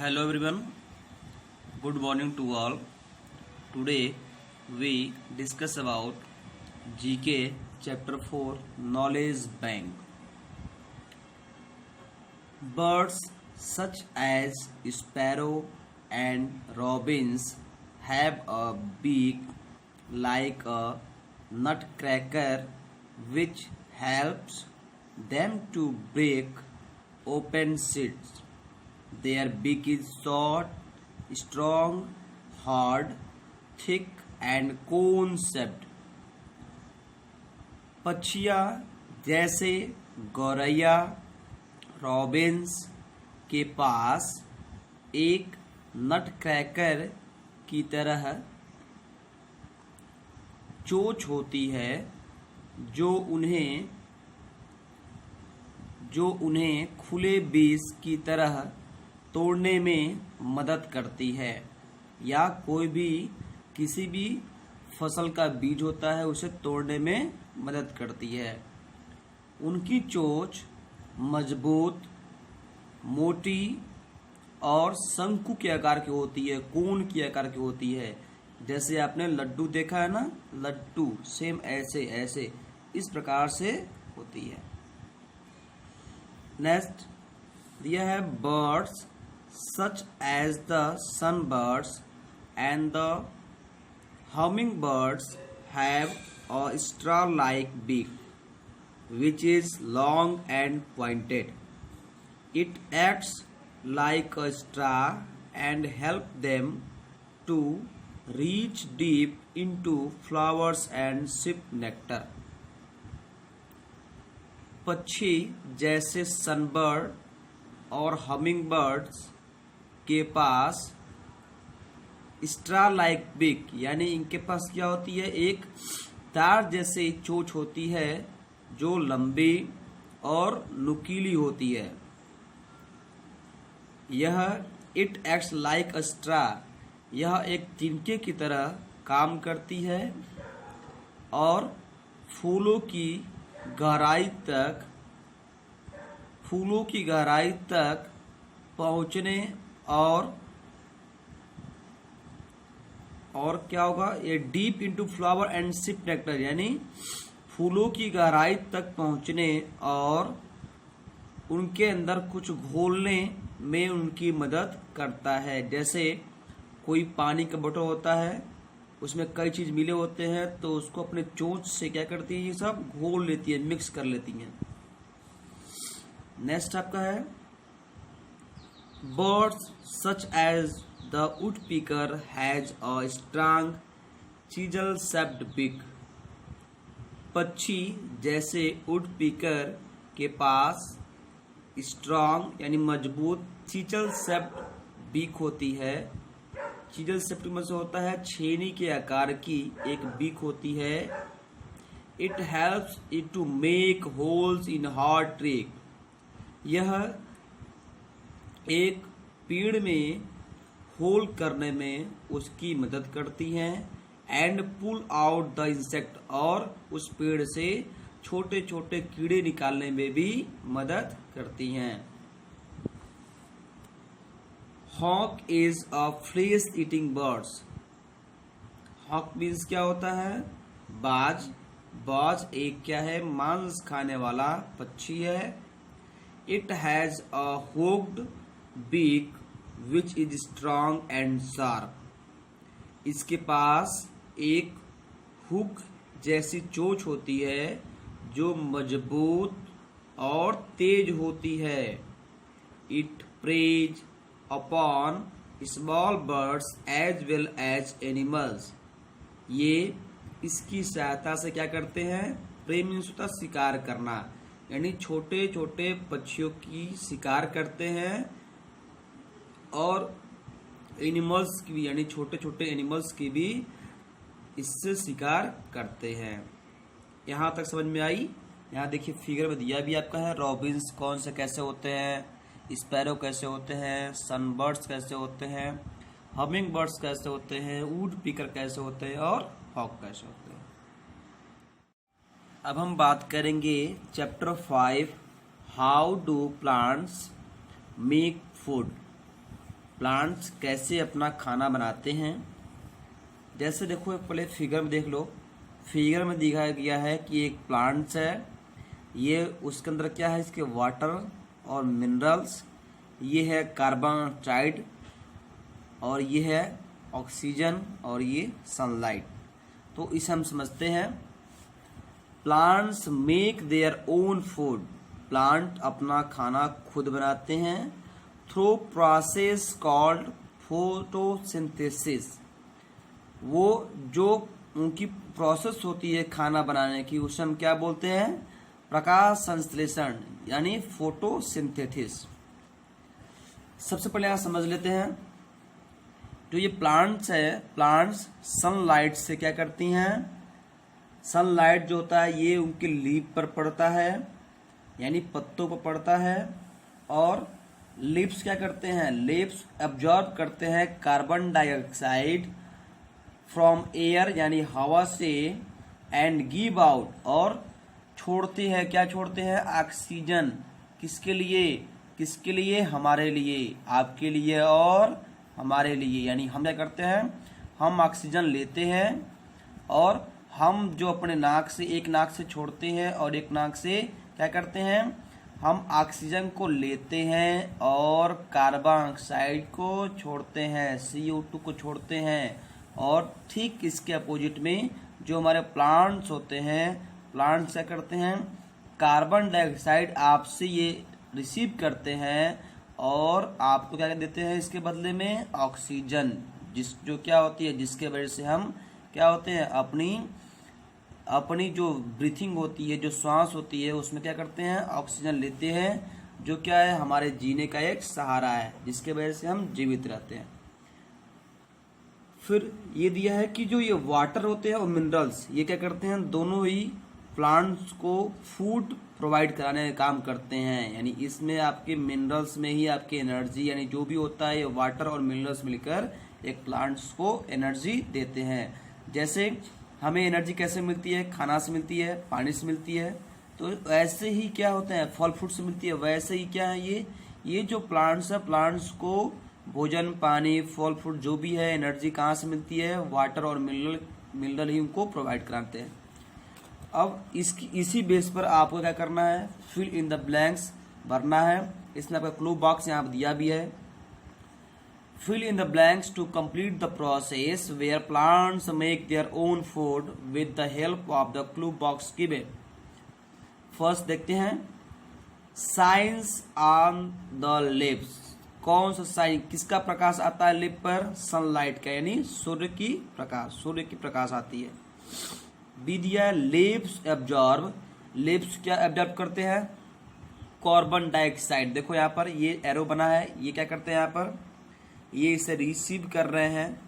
Hello everyone, good morning to all. Today we discuss about GK chapter 4 Knowledge Bank. Birds such as sparrow and robins have a beak like a nutcracker which helps them to break open seeds. Their beak is short, strong, hard, thick and cone-shaped. पक्षियाँ जैसे गौरैया, Robins के पास एक Nutcracker की तरह चोंच होती है जो उन्हें खुले बीज की तरह तोड़ने में मदद करती है, या कोई भी किसी भी फसल का बीज होता है उसे तोड़ने में मदद करती है। उनकी चोंच मजबूत, मोटी और शंकु के आकार की होती है, कोन के आकार की होती है। जैसे आपने लड्डू देखा है ना, लड्डू सेम ऐसे इस प्रकार से होती है। नेक्स्ट दिया है birds such as the sunbirds and the hummingbirds have a straw-like beak which is long and pointed. It acts like a straw and help them to reach deep into flowers and sip nectar. पक्षी जैसे sunbird और hummingbirds के पास straw like बिक यानी इनके पास क्या होती है, एक तार जैसे चोंच होती है जो लंबी और नुकीली होती है। यह it acts like a straw, यह एक तिनके की तरह काम करती है और फूलों की गहराई तक पहुंचने और क्या होगा, ये deep into flower and sip nectar यानी फूलों की गहराई तक पहुंचने और उनके अंदर कुछ घोलने में उनकी मदद करता है। जैसे कोई पानी का बोतल होता है, उसमें कई चीज मिले होते हैं तो उसको अपने चोंच से क्या करती है, ये सब घोल लेती है, मिक्स कर लेती है। नेक्स्ट आपका है birds such as the woodpecker has a strong chisel-shaped beak. पक्षी जैसे वुडपीकर के पास स्ट्रॉन्ग यानी मजबूत चीचल शेप्ड बीक होती है। चीचल शेप्ड में से होता है छेनी के आकार की एक बीक होती है। It helps it to make holes in hard trick, यह एक पेड़ में होल करने में उसकी मदद करती हैं। And pull out the insect, और उस पेड़ से छोटे छोटे कीड़े निकालने में भी मदद करती हैं। Hawk is a flesh eating birds. Hawk means क्या होता है, बाज। बाज एक क्या है, मांस खाने वाला पक्षी है। It has a hooked beak which is strong and sharp. इसके पास एक हुक जैसी चोंच होती है जो मजबूत और तेज होती है। It preys upon small birds as well as animals. ये इसकी सहायता से क्या करते हैं, प्रे मीन्स होता शिकार करना, यानी छोटे छोटे पक्षियों की शिकार करते हैं और एनिमल्स की भी, यानी छोटे छोटे एनिमल्स की भी इससे शिकार करते हैं। यहाँ तक समझ में आई। यहाँ देखिए फिगर में दिया भी आपका है, रॉबिन्स कौन से कैसे होते हैं, स्पैरो कैसे होते हैं, सनबर्ड्स कैसे होते हैं, हमिंग बर्ड्स कैसे होते हैं, वुडपीकर कैसे होते हैं और हॉक कैसे होते हैं। अब हम बात करेंगे chapter 5 how do plants make food. Plants कैसे अपना खाना बनाते हैं। जैसे देखो पहले फिगर में देख लो, फिगर में दिखाया गया है कि एक प्लांट्स है, ये उसके अंदर क्या है, इसके वाटर और मिनरल्स, ये है कार्बन डाइऑक्साइड और ये है ऑक्सीजन और ये सनलाइट। तो इसे हम समझते हैं plants make their own food, plant अपना खाना खुद बनाते हैं थ्रू प्रोसेस कॉल्ड फोटोसिंथेसिस। वो जो उनकी प्रोसेस होती है खाना बनाने की उसे हम क्या बोलते हैं, प्रकाश संश्लेषण यानी फोटोसिंथेसिस। सबसे पहले आप समझ लेते हैं जो ये प्लांट्स है, प्लांट्स सनलाइट से क्या करती हैं, सनलाइट जो होता है ये उनके लीफ पर पड़ता है यानी पत्तों पर पड़ता है, और लीव्स क्या करते हैं, लीव्स एब्जॉर्ब करते हैं कार्बन डाइऑक्साइड फ्रॉम एयर यानी हवा से, एंड गिव आउट और छोड़ते हैं, क्या छोड़ते हैं, ऑक्सीजन। किसके लिए, किसके लिए, हमारे लिए, आपके लिए और हमारे लिए। यानी हम क्या करते हैं, हम ऑक्सीजन लेते हैं और हम जो अपने नाक से, एक नाक से छोड़ते हैं और एक नाक से क्या करते हैं, हम ऑक्सीजन को लेते हैं और कार्बन डाइऑक्साइड को छोड़ते हैं, CO2 को छोड़ते हैं। और ठीक इसके अपोजिट में जो हमारे प्लांट्स होते हैं, प्लांट्स क्या करते हैं, कार्बन डाइऑक्साइड आपसे ये रिसीव करते हैं और आपको क्या देते हैं इसके बदले में, ऑक्सीजन, जिस जो क्या होती है, जिसके वजह से हम क्या होते हैं, अपनी जो ब्रीथिंग होती है, जो सांस होती है, उसमें क्या करते हैं, ऑक्सीजन लेते हैं, जो क्या है, हमारे जीने का एक सहारा है, जिसके वजह से हम जीवित रहते हैं। फिर ये दिया है कि जो ये वाटर होते हैं और मिनरल्स, ये क्या करते हैं, दोनों ही प्लांट्स को फूड प्रोवाइड कराने का काम करते हैं। यानी इसमें आपके मिनरल्स में ही आपकी एनर्जी, यानी जो भी होता है ये वाटर और मिनरल्स मिलकर एक प्लांट्स को एनर्जी देते हैं। जैसे हमें एनर्जी कैसे मिलती है, खाना से मिलती है, पानी से मिलती है, तो ऐसे ही क्या होता है, फल फ्रूट से मिलती है। वैसे ही क्या है, ये जो प्लांट्स है, प्लांट्स को भोजन, पानी, फल फ्रूट जो भी है, एनर्जी कहाँ से मिलती है, वाटर और मिनरल ही उनको प्रोवाइड कराते हैं। अब इसी बेस पर आपको क्या करना है, फिल इन द ब्लैंक्स भरना है। इसमें आपका क्लू बॉक्स यहाँ पर दिया भी है। Fill in the blanks to complete the process where plants make their own food with the help of the clue box given. First देखते हैं, signs on the leaves। कौन सा साइन, किसका प्रकाश आता है लिप पर, सनलाइट का, यानी सूर्य की प्रकाश आती है। बी दिया है, लीव्स एब्जॉर्ब, लीव्स क्या एब्जॉर्ब करते हैं, कार्बन डाइऑक्साइड। देखो यहाँ पर ये एरो बना है, ये क्या करते हैं, यहाँ पर ये इसे रिसीव कर रहे हैं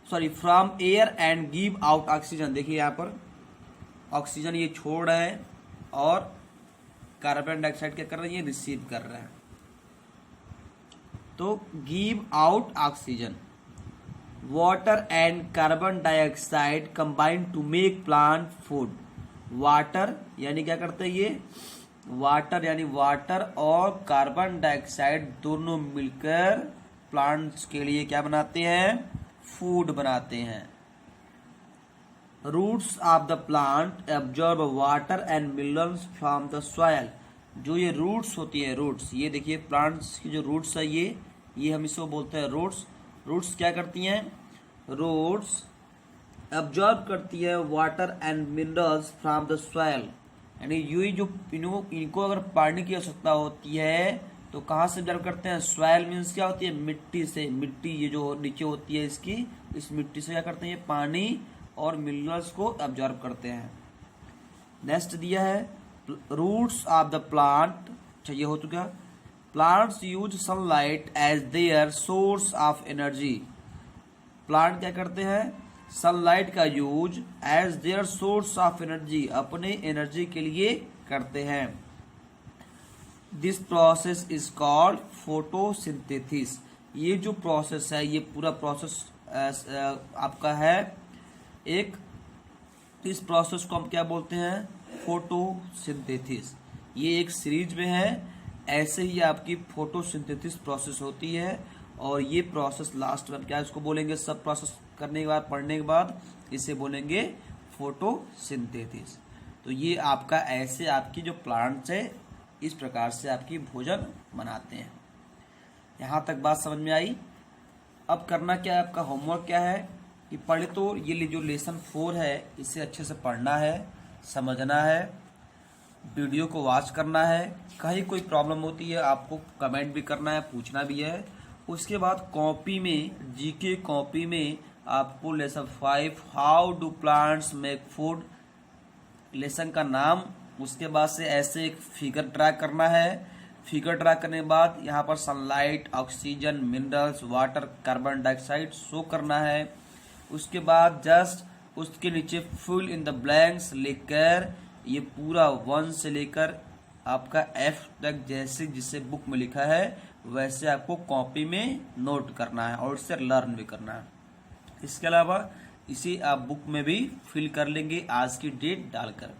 from air and give out oxygen. देखिए यहाँ पर ऑक्सीजन ये छोड़ रहे हैं और कार्बन डाइऑक्साइड क्या कर रहे हैं, ये रिसीव कर रहे हैं। तो give out oxygen, water and carbon dioxide combine to make plant food. Water यानी क्या करते हैं, ये वाटर यानी वाटर और कार्बन डाइऑक्साइड दोनों मिलकर प्लांट्स के लिए क्या बनाते हैं, फूड बनाते हैं। Roots of the plant absorb water and minerals from the soil. जो ये रूट्स होती है, रूट्स, ये देखिए प्लांट्स की जो रूट्स है, ये हम इसको बोलते हैं रूट्स। रूट्स क्या करती हैं, रूट्स एब्जॉर्ब करती है water and minerals from the soil. यानी ये जो इनको अगर पानी की आवश्यकता होती है तो कहाँ से एब्जॉर्ब करते हैं, सॉइल मीन्स क्या होती है, मिट्टी से। मिट्टी ये जो नीचे होती है इसकी, इस मिट्टी से क्या करते हैं, ये पानी और मिनरल्स को एब्जॉर्ब करते हैं। नेक्स्ट दिया है, रूट्स ऑफ द प्लांट, अच्छा ये हो चुका। Plants use sunlight as their source of energy. Plant क्या करते हैं, सनलाइट का use as their source of energy, अपने एनर्जी के लिए करते हैं। This process is called photosynthesis. ये जो प्रोसेस है, ये पूरा प्रोसेस आपका है एक, इस प्रोसेस को हम क्या बोलते हैं, फोटोसिंथेसिस। ये एक सीरीज में है ऐसे ही आपकी फोटोसिंथेसिस प्रोसेस होती है, और ये प्रोसेस लास्ट में क्या इसको बोलेंगे, सब प्रोसेस करने के बाद, पढ़ने के बाद इसे बोलेंगे फोटोसिंथेसिस। तो ये आपका ऐसे आपकी जो प्लांट्स है इस प्रकार से आपकी भोजन बनाते हैं। यहाँ तक बात समझ में आई। अब करना क्या है, आपका होमवर्क क्या है कि पढ़े तो ये जो लेसन 4 है इसे अच्छे से पढ़ना है, समझना है, वीडियो को वॉच करना है। कहीं कोई प्रॉब्लम होती है आपको कमेंट भी करना है, पूछना भी है। उसके बाद कॉपी में, जीके कॉपी में आपको lesson 5 how do plants make food, lesson का नाम, उसके बाद से ऐसे एक फिगर ड्रा करना है। फिगर ड्रा करने के बाद यहाँ पर sunlight, oxygen, minerals, water, carbon dioxide show करना है। उसके बाद जस्ट उसके नीचे फिल इन द ब्लैंक्स लिखकर ये पूरा 1 से लेकर आपका F तक जैसे जिसे बुक में लिखा है वैसे आपको कॉपी में नोट करना है और इससे लर्न भी करना है। इसके अलावा इसे आप बुक में भी फिल कर लेंगे आज की डेट डालकर।